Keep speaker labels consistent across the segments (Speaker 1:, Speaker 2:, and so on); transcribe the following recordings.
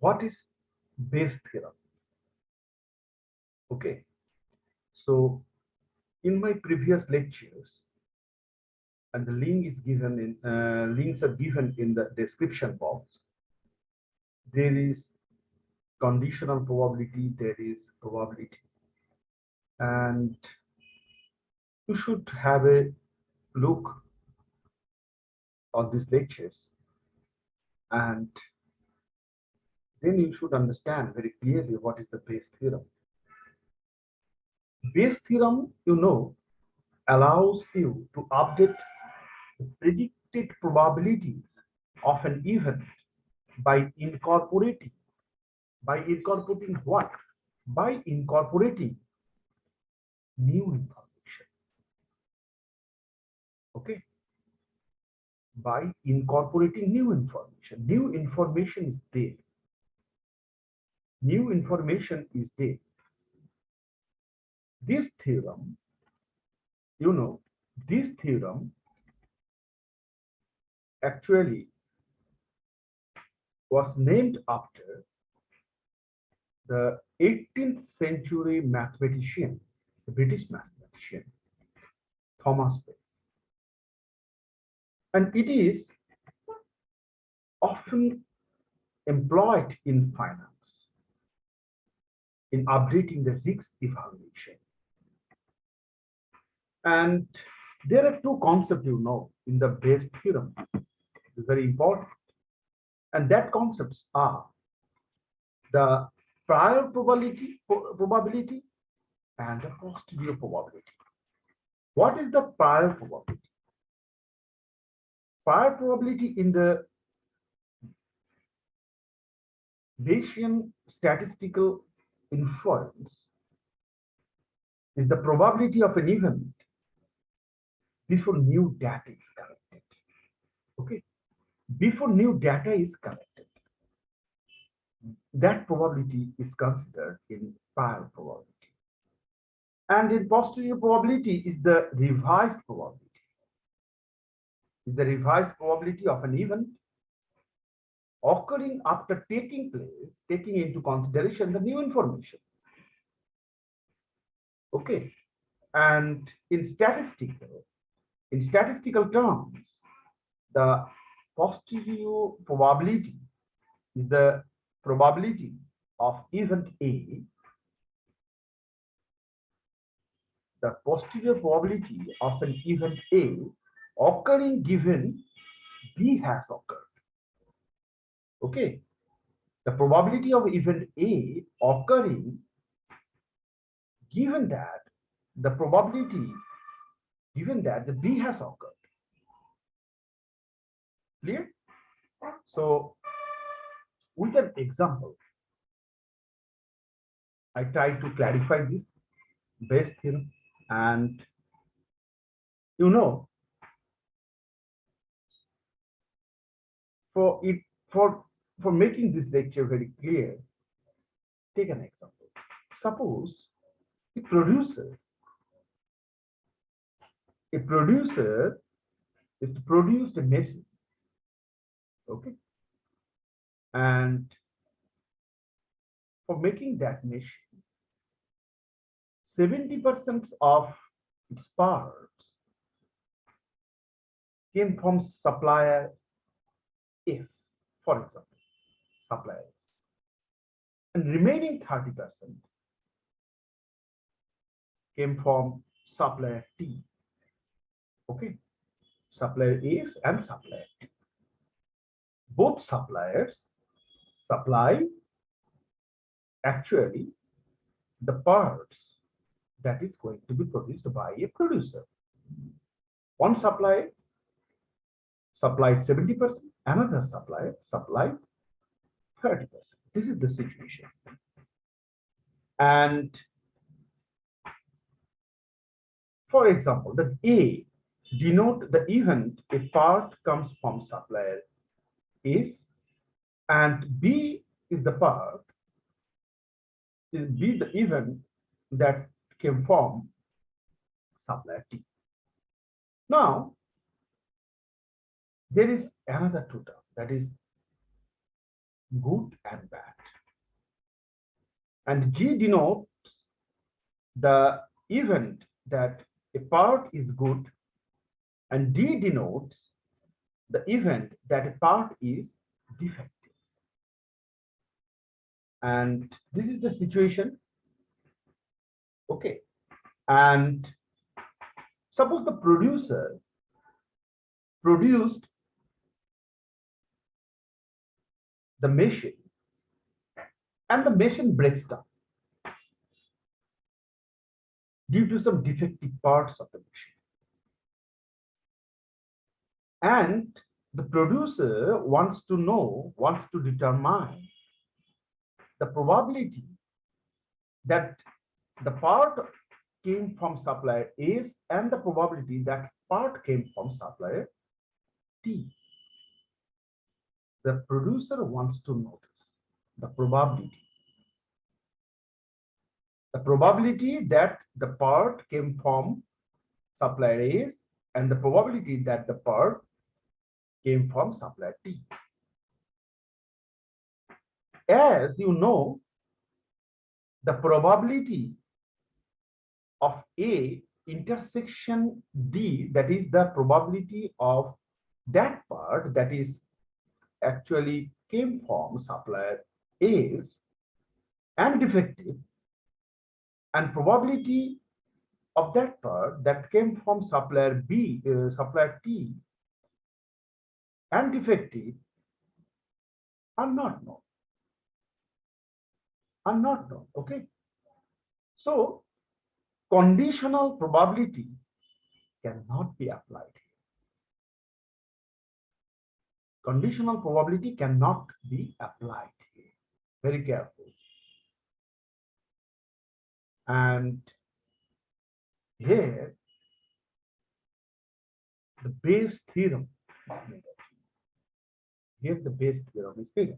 Speaker 1: What is Bayes theorem? Okay, so in my previous lectures, and the links are given in the description box. There is conditional probability, there is probability, and you should have a look on these lectures, and then you should understand very clearly what is the Bayes theorem. Bayes theorem, allows you to update the predicted probabilities of an event by incorporating what? By incorporating new information. Okay, by incorporating new information. New information is there. New information is there. This theorem, this theorem actually was named after the 18th century mathematician, the British mathematician, Thomas Bayes. And it is often employed in finance, in updating the risk evaluation. And there are two concepts, in the Bayes theorem. It's very important. And that concepts are the prior probability and the posterior probability. What is the prior probability? Prior probability in the Bayesian statistical inference is the probability of an event before new data is collected. Okay, before new data is collected, that probability is considered in prior probability. And in posterior probability is the revised probability. Is the revised probability of an event occurring after taking into consideration the new information. Okay, and in statistical terms, the posterior probability is the probability of event A. The posterior probability of an event A occurring given B has occurred. Okay, the probability of event A occurring given that the probability given that the B has occurred. Clear? So with an example, I try to clarify this Bayes theorem, and for making this lecture very clear, take an example. Suppose a producer is to produce a machine. Okay, and for making that machine, 70% of its parts came from supplier S, for example, supplier S, and remaining 30% came from supplier T. Okay, supplier S and supplier T. Both suppliers supply actually the parts that is going to be produced by a producer. One supplier supplied 70%, another supplier supplied 30%. This is the situation. And for example, the A denote the event a part comes from supplier is, and B is the part, is B the event that came from supplier T. Now, there is another two terms, that is good and bad. And G denotes the event that a part is good, and D denotes the event that a part is defective. And this is the situation. Okay. And suppose the producer produced the machine and the machine breaks down due to some defective parts of the machine. And the producer wants to determine the probability that the part came from supplier A and the probability that part came from supplier T. The producer wants to know this, the probability. The probability that the part came from supplier A and the probability that the part came from supplier T. As you know, the probability of A intersection D, that is the probability of that part that is actually came from supplier A and defective, and probability of that part that came from supplier B, supplier T and defective are not known. Okay. So conditional probability cannot be applied. Conditional probability cannot be applied here. Very careful. And here the Bayes theorem is made. Here the Bayes theorem is made.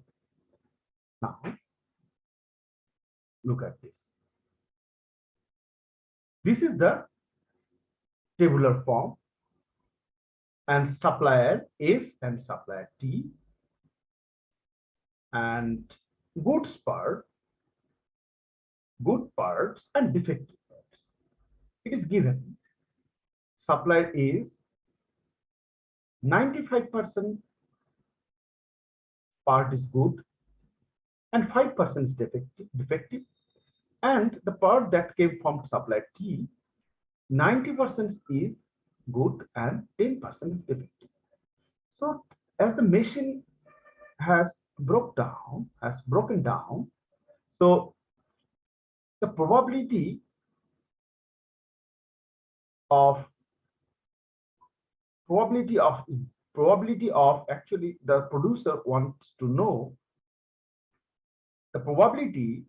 Speaker 1: Now look at this. This is the tabular form, and supplier S and supplier T, and good parts and defective parts. It is given supplier is 95% part is good and 5% is defective, and the part that came from supplier T, 90% is good and 10% is defective. So as the machine has broken down, so the probability of actually the producer wants to know the probability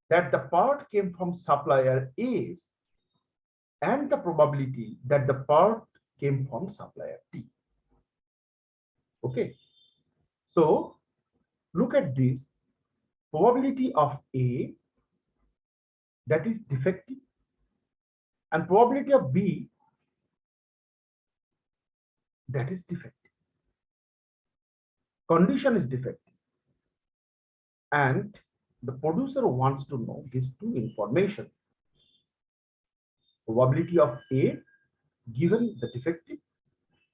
Speaker 1: that the part came from supplier A and the probability that the part came from supplier T. Okay. So look at this. Probability of A, that is defective, and probability of B, that is defective. Condition is defective, and the producer wants to know these two information. Probability of A given the defective,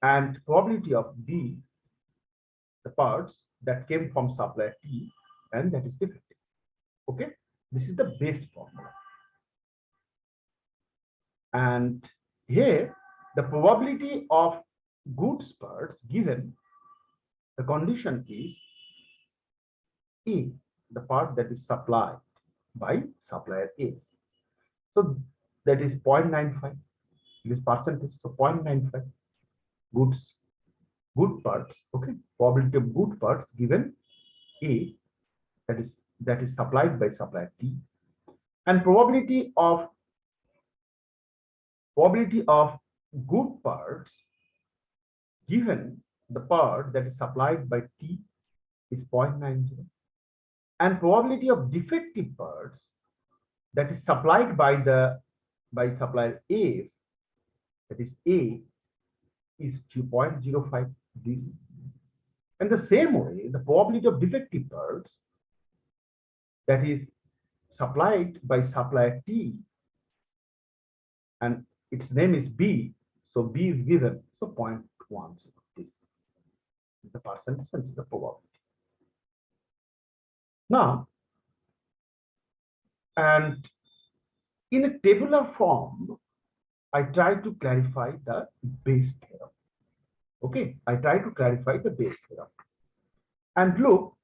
Speaker 1: and probability of B, the parts that came from supplier T and that is defective. Okay, this is the Bayes formula. And here the probability of goods parts given, the condition is A, the part that is supplied by supplier A. So that is 0.95. This percentage, so 0.95 good parts. Okay, probability of good parts given A, that is supplied by supplier T, and probability of good parts given the part that is supplied by T is 0.90, and probability of defective parts that is supplied by supplier A, that is A, is 2.05 this, In the same way, the probability of defective parts that is supplied by supplier T and its name is B, so B is given, so 0.10. This is the percentage and the probability. Now, and in a tabular form, I try to clarify the Bayes theorem. Okay, I try to clarify the Bayes theorem. And look,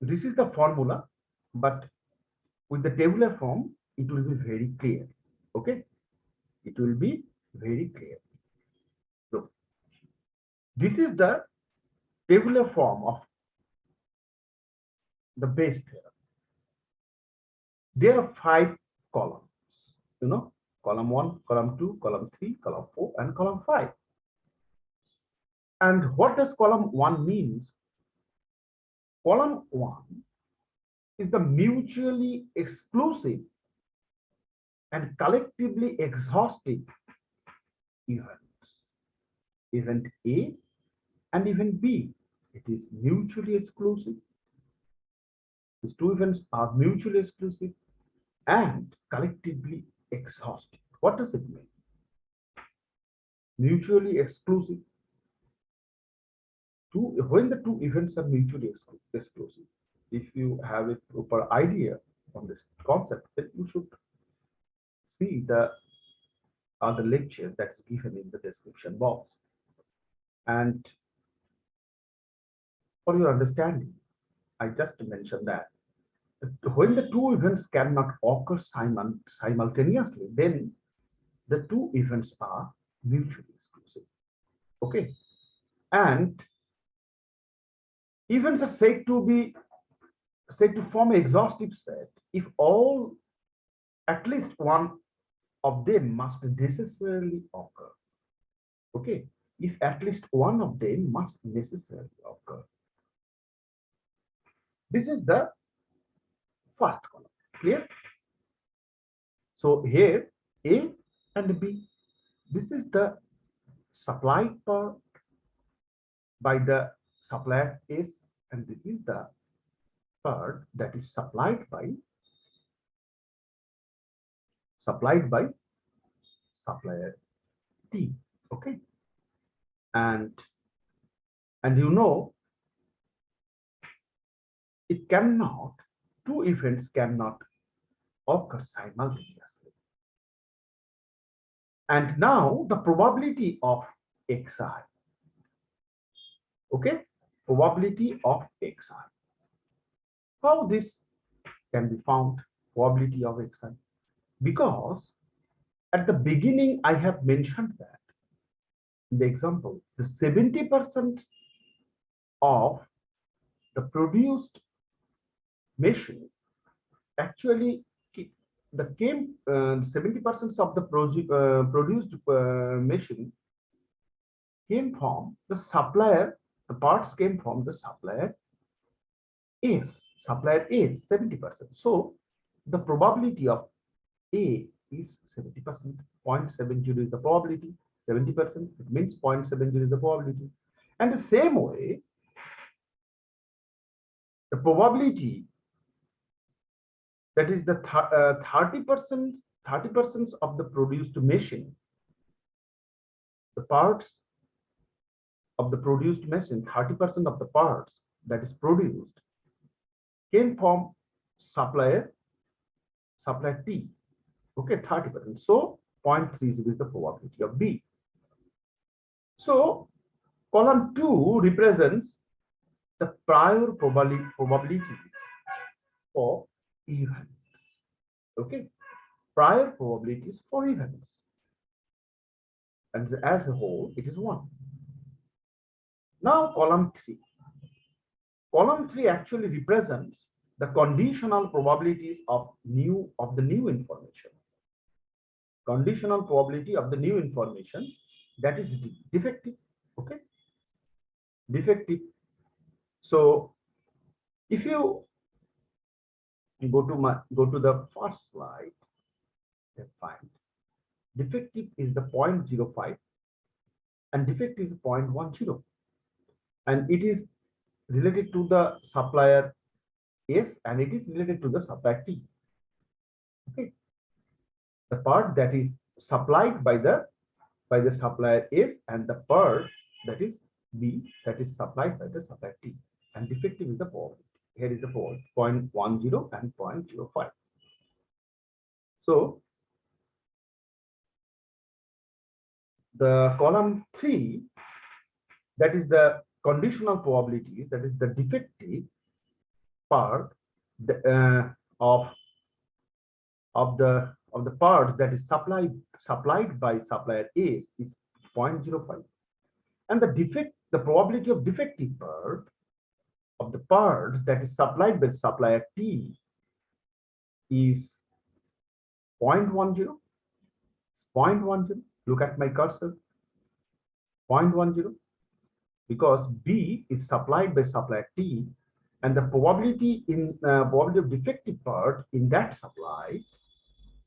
Speaker 1: this is the formula, but with the tabular form, it will be very clear. Okay, it will be very clear. So, this is the tabular form of the Bayes theorem. There are 5 columns, column 1, column 2, column 3, column 4, and column 5. And what does column 1 means? Column 1 is the mutually exclusive and collectively exhaustive events. Event A and event B. It is mutually exclusive. These 2 events are mutually exclusive and collectively exhaustive. What does it mean? Mutually exclusive. When the 2 events are mutually exclusive, if you have a proper idea on this concept, then you should see the other lecture that's given in the description box. And for your understanding, I just mentioned that when the 2 events cannot occur simultaneously, then the 2 events are mutually exclusive. Okay, and events are said to form an exhaustive set if at least one of them must necessarily occur. Okay, if at least one of them must necessarily occur. This is the first column. Clear? So here A and B. This is the supplied part by the supplier S, and this is the part that is supplied by supplier T. Okay, and it cannot, 2 events cannot occur simultaneously. And now the probability of xi. Okay, probability of xi. How this can be found? Probability of xi, because at the beginning I have mentioned that in the example, the 70% of the produced machine actually the 70% of the produced machine came from the supplier. The parts came from the supplier is 70%. So the probability of A is 70%. 0.70 is the probability. 70%, it means 0.70 is the probability. And the same way, the probability, that is the 30% of the produced machine, the parts of the produced machine, 30% of the parts that is produced came from supplier T. Okay, 30%. So 0.30 is the probability of B. So column 2 represents the prior probabilities for events. Okay, prior probabilities for events, and as a whole it is 1. Now column 3. Column 3 actually represents the conditional probabilities of the new information. Conditional probability of the new information, that is defective. Okay, defective. So if you go to the first slide, then find defective is the 0.05 and defect is 0.10, and it is related to the supplier S and it is related to the supplier T. Okay, the part that is supplied by the supplier S and the part that is B that is supplied by the supplier T, and defective is the probability. Here is the fault 0.10 and 0.05. So the column 3, that is the conditional probability, that is the defective part of the parts that is supplied by supplier A is 0.05, and the probability of defective part of the parts that is supplied by supplier T is 0.10. 0.10. Look at my cursor. 0.10, because B is supplied by supplier T, and the probability of defective part in that supply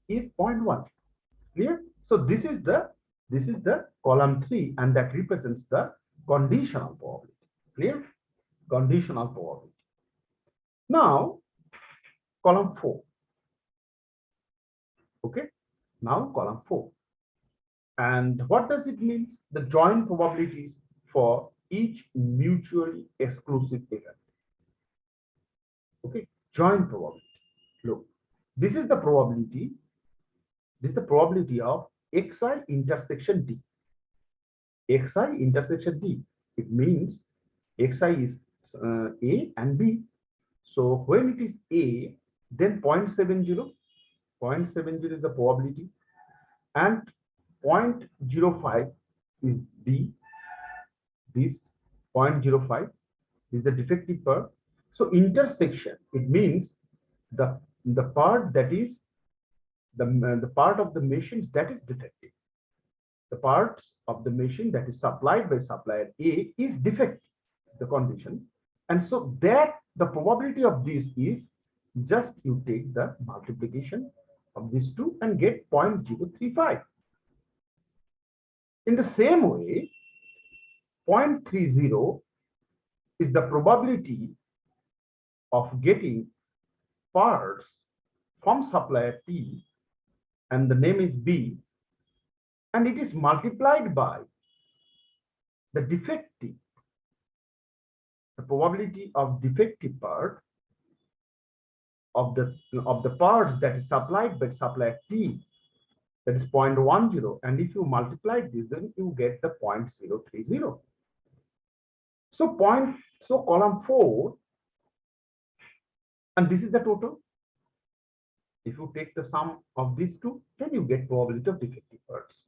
Speaker 1: is 0.1. Clear? So this is the column 3, and that represents the conditional probability. Clear? Conditional probability. Now column 4. Okay, now column 4. And what does it mean? The joint probabilities for each mutually exclusive event. Okay, joint probability. Look, this is the probability. This is the probability of xi intersection d. Xi intersection d. It means xi is A and B. So when it is A, then 0.70. 0.70 is the probability, and 0.05 is D. This 0.05 is the defective part. So intersection, it means the part that is the part of the machines that is defective. The parts of the machine that is supplied by supplier A is defective, the condition. And so that the probability of this is just you take the multiplication of these two and get 0.035. In the same way, 0.30 is the probability of getting parts from supplier T, and the name is B, and it is multiplied by the defective, the probability of defective part of the parts that is supplied by supplier T, that is 0.10, and if you multiply this, then you get the 0.030. So column 4, and this is the total. If you take the sum of these two, then you get probability of defective parts.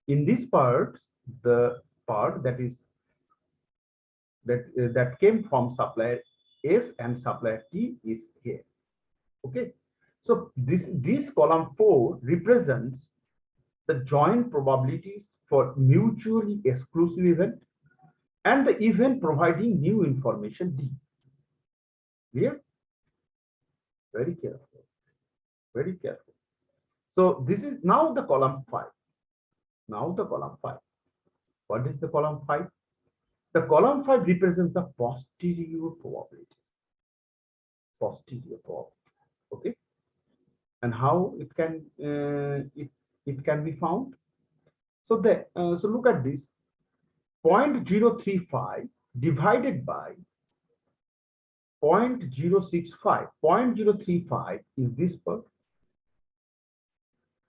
Speaker 1: In this part, the part that is that came from supplier S and supplier T is here. Okay, so this column 4 represents the joint probabilities for mutually exclusive event and the event providing new information D. Clear? Very careful. Very careful. So this is now the column 5. Now the column 5. What is the column 5? The column 5 represents the posterior probability. Posterior probability. Okay. And how it can be found? So so look at this. 0.035 divided by 0.065. 0.035 is this part,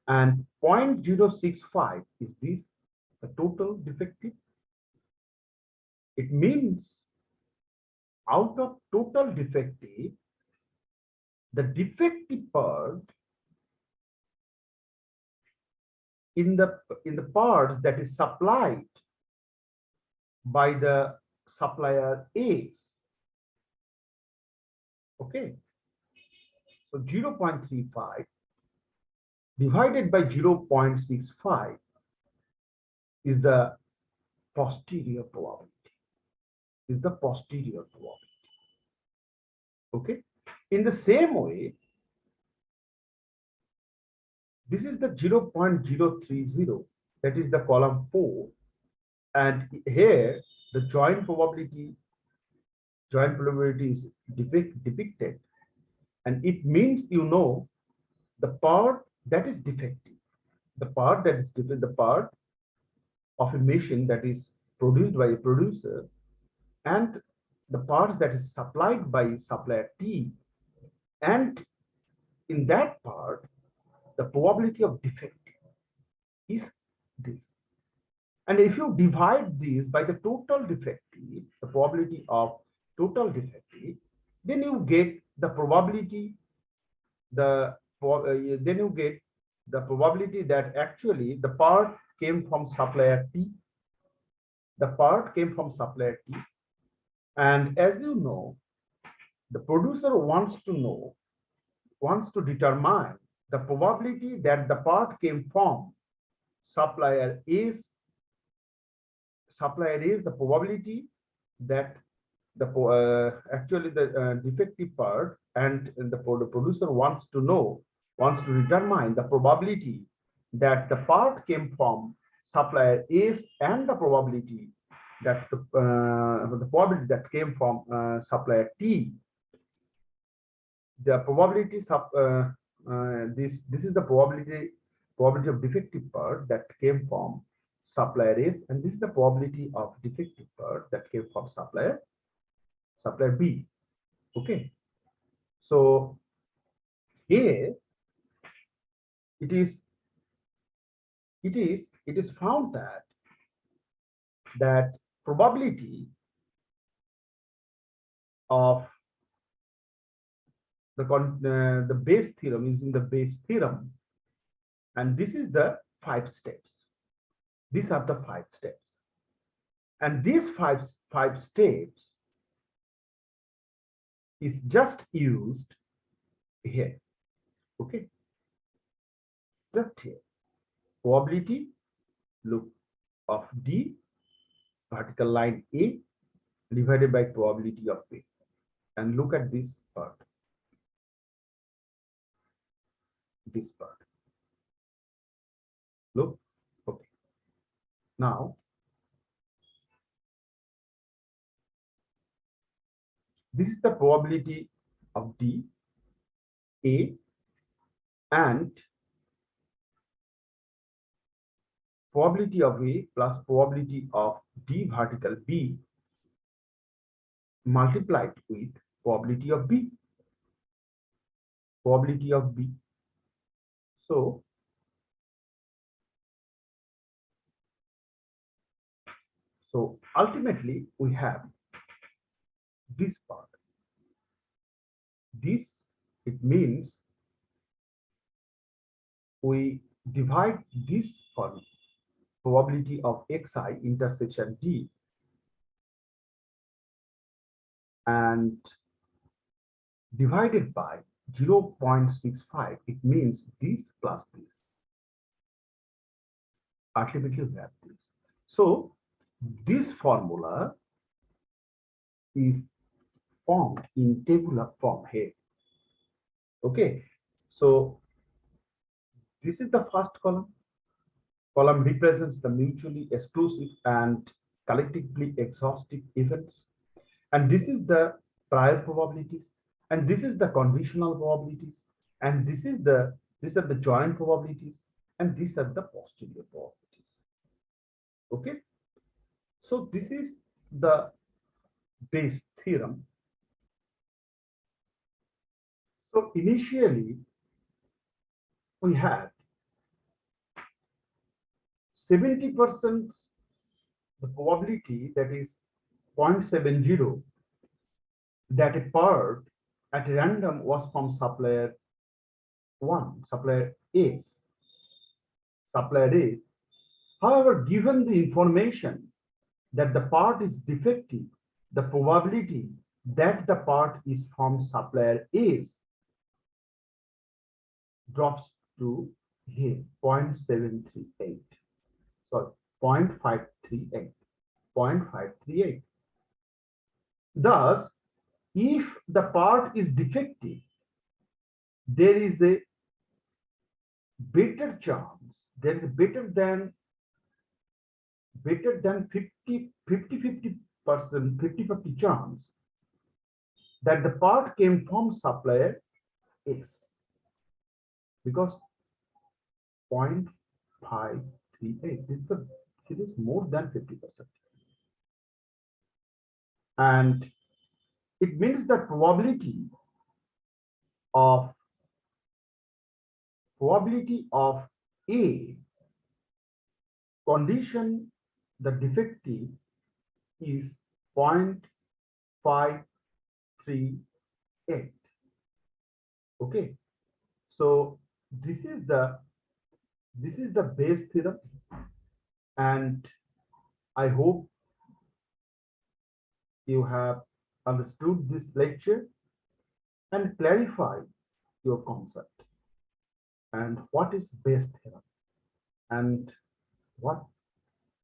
Speaker 1: and 0.065 is this, the total defective. It means out of total defective, the defective part in the parts that is supplied by the supplier A. Okay, so 0.35 divided by 0.65 is the posterior probability. Is the posterior probability. Okay, in the same way, this is the 0.030, that is the column 4, And here the joint probability is depicted, and it means the part that is defective, the part of a machine that is produced by a producer, and the parts that is supplied by supplier T, and in that part the probability of defect is this. And if you divide this by the total defective, the probability of total defective, then you get the probability, then you get the probability that actually the part came from supplier T. The part came from supplier T. And as you know, the producer wants to determine the probability that the part came from supplier is the probability that actually the defective part, and the producer wants to determine the probability that the part came from supplier is, and the probability that the probability that came from supplier T. The probability this is the probability of defective part that came from supplier is, and this is the probability of defective part that came from supplier B. Okay, so here it is found that probability of the Bayes theorem, using the Bayes theorem, and this is the 5 steps. These are the 5 steps, and these five steps is just used here. Okay, just here. Probability, look, of D, vertical line A, divided by probability of B, and look at this part. This part. Look, okay. Now, this is the probability of D, A, and probability of A plus probability of D vertical B multiplied with probability of B. Probability of B. So ultimately we have this part. This, it means we divide this for probability of Xi intersection D and divided by 0.65. It means this plus this. Ultimately we have this. So this formula is formed in tabular form here. Okay, so this is the first column. Column represents the mutually exclusive and collectively exhaustive events, and this is the prior probabilities, and this is the conditional probabilities, and these are the joint probabilities, and these are the posterior probabilities. Okay, so this is the Bayes theorem. So initially we had 70% the probability, that is 0.70, that a part at random was from supplier 1, supplier A. However, given the information that the part is defective, the probability that the part is from supplier A drops to here 0.738. Sorry, 0.538. Thus, if the part is defective, there is a better chance, there is a better greater than 50% 50 chance that the part came from supplier X, because 0.538 it is more than 50%, and it means the of probability of A condition the defective is 0.538. Okay, so this is the Bayes theorem, and I hope you have understood this lecture and clarified your concept and what is Bayes theorem and what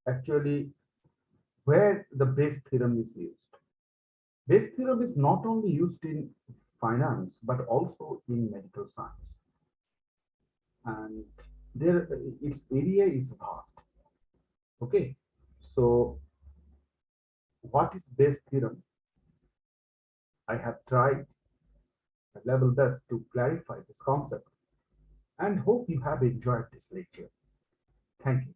Speaker 1: actually where the Bayes theorem is used. Bayes theorem is not only used in finance but also in medical science, and there its area is vast. Okay, so what is Bayes theorem? I have tried my level best to clarify this concept and hope you have enjoyed this lecture. Thank you.